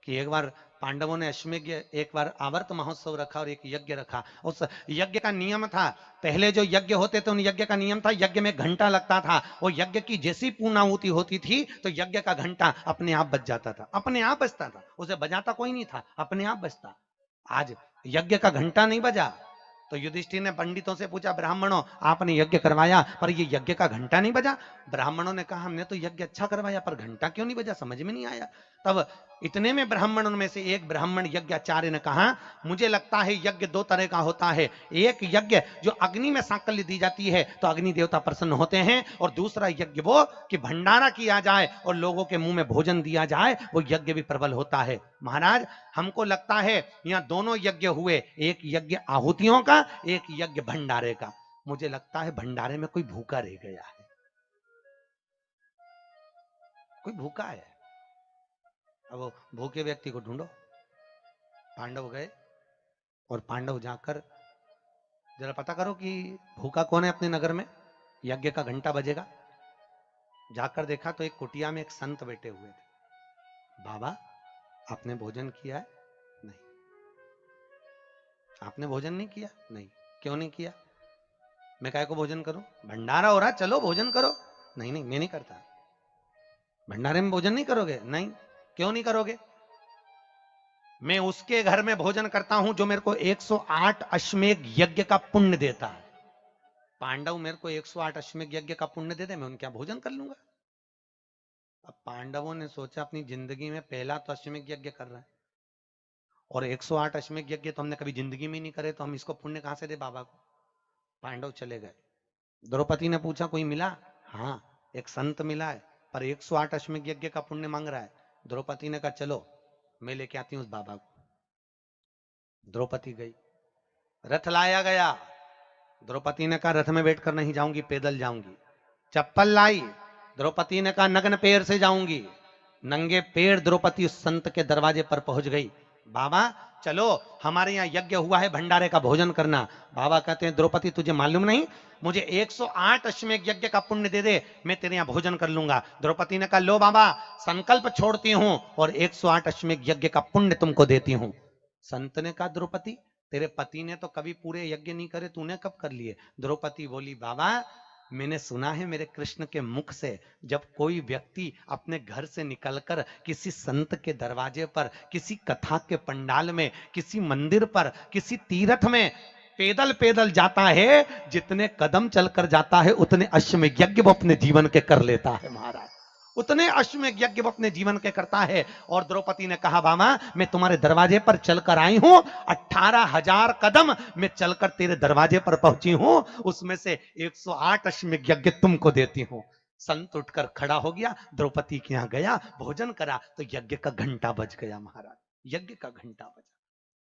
कि एक बार पांडवों ने अश्वमेध, एक बार आवर्त महोत्सव रखा और एक यज्ञ रखा। उस यज्ञ का नियम था, पहले जो यज्ञ होते थे उन यज्ञ का नियम था, यज्ञ में घंटा लगता था। वो यज्ञ की जैसी पूर्णाहुति होती थी तो यज्ञ का घंटा अपने आप बज जाता था, अपने आप बजता था, उसे बजाता कोई नहीं था, अपने आप बजता। आज यज्ञ का घंटा नहीं बजा तो युधिष्ठिर ने पंडितों से पूछा, ब्राह्मणों आपने यज्ञ करवाया पर ये यज्ञ का घंटा नहीं बजा। ब्राह्मणों ने कहा हमने तो यज्ञ अच्छा करवाया पर घंटा क्यों नहीं बजा, समझ में नहीं आया। तब इतने में ब्राह्मणों में से एक ब्राह्मण यज्ञाचार्य ने कहा, मुझे लगता है यज्ञ दो तरह का होता है, एक यज्ञ जो अग्नि में सांकल्य दी जाती है तो अग्नि देवता प्रसन्न होते हैं, और दूसरा यज्ञ वो कि भंडारा किया जाए और लोगों के मुंह में भोजन दिया जाए, वो यज्ञ भी प्रबल होता है। महाराज हमको लगता है यहां दोनों यज्ञ हुए, एक यज्ञ आहुतियों का, एक यज्ञ भंडारे का। मुझे लगता है भंडारे में कोई भूखा रह गया है, कोई भूखा है। अब वो भूखे व्यक्ति को ढूंढो। पांडव गए और पांडव जाकर जरा पता करो कि भूखा कौन है अपने नगर में, यज्ञ का घंटा बजेगा। जाकर देखा तो एक कुटिया में एक संत बैठे हुए थे। बाबा आपने भोजन किया है? नहीं। आपने भोजन नहीं किया? नहीं। क्यों नहीं किया? मैं काय को भोजन करूं, भंडारा हो रहा, चलो भोजन करो। नहीं नहीं मैं नहीं करता। भंडारे में भोजन नहीं करोगे? नहीं। क्यों नहीं करोगे? मैं उसके घर में भोजन करता हूं जो मेरे को 108 अश्वमेध यज्ञ का पुण्य देता है। पांडव मेरे को 108 अश्वमेध यज्ञ का पुण्य दे दे, मैं उनके यहाँ भोजन कर लूंगा। अब पांडवों ने सोचा अपनी जिंदगी में पहला तो अश्वमेध यज्ञ कर रहा है, और 108 अश्वमेध यज्ञ तो हमने कभी जिंदगी में नहीं करे, तो हम इसको पुण्य कहां से दे बाबा को। पांडव चले गए। द्रौपदी ने पूछा कोई मिला? हाँ एक संत मिला है, पर 108 अश्वमेध यज्ञ का पुण्य मांग रहा है। द्रौपदी ने कहा चलो मैं लेके आती हूँ उस बाबा को। द्रौपदी गई, रथ लाया गया। द्रौपदी ने कहा रथ में बैठकर नहीं जाऊंगी, पैदल जाऊंगी। चप्पल लाई, द्रौपदी ने कहा नग्न पैर से जाऊंगी। नंगे पैर द्रौपदी उस संत के दरवाजे पर पहुंच गई। बाबा चलो हमारे यहाँ यज्ञ हुआ है, भंडारे का भोजन करना। बाबा कहते हैं द्रौपदी तुझे मालूम नहीं, मुझे 108 अश्वमेध यज्ञ का पुण्य दे दे, मैं तेरे यहाँ भोजन कर लूंगा। द्रौपदी ने कहा लो बाबा संकल्प छोड़ती हूँ और 108 अश्वमेध यज्ञ का पुण्य तुमको देती हूँ। संत ने कहा द्रौपदी तेरे पति ने तो कभी पूरे यज्ञ नहीं करे, तूने कब कर लिए? द्रौपदी बोली बाबा मैंने सुना है मेरे कृष्ण के मुख से, जब कोई व्यक्ति अपने घर से निकलकर किसी संत के दरवाजे पर, किसी कथा के पंडाल में, किसी मंदिर पर, किसी तीर्थ में पैदल पैदल जाता है, जितने कदम चलकर जाता है उतने अश्वमेध यज्ञ वो अपने जीवन के कर लेता है महाराज, उतने अश्वमेध यज्ञ वो अपने जीवन के करता है। और द्रौपदी ने कहा बाबा मैं तुम्हारे दरवाजे पर चलकर आई हूं, 18,000 कदम मैं चलकर तेरे दरवाजे पर पहुंची हूं, उसमें से 108 अश्वमेध यज्ञ तुमको देती हूं। संत उठकर खड़ा हो गया, द्रौपदी के यहां गया, भोजन करा तो यज्ञ का घंटा बज गया महाराज, यज्ञ का घंटा बजा।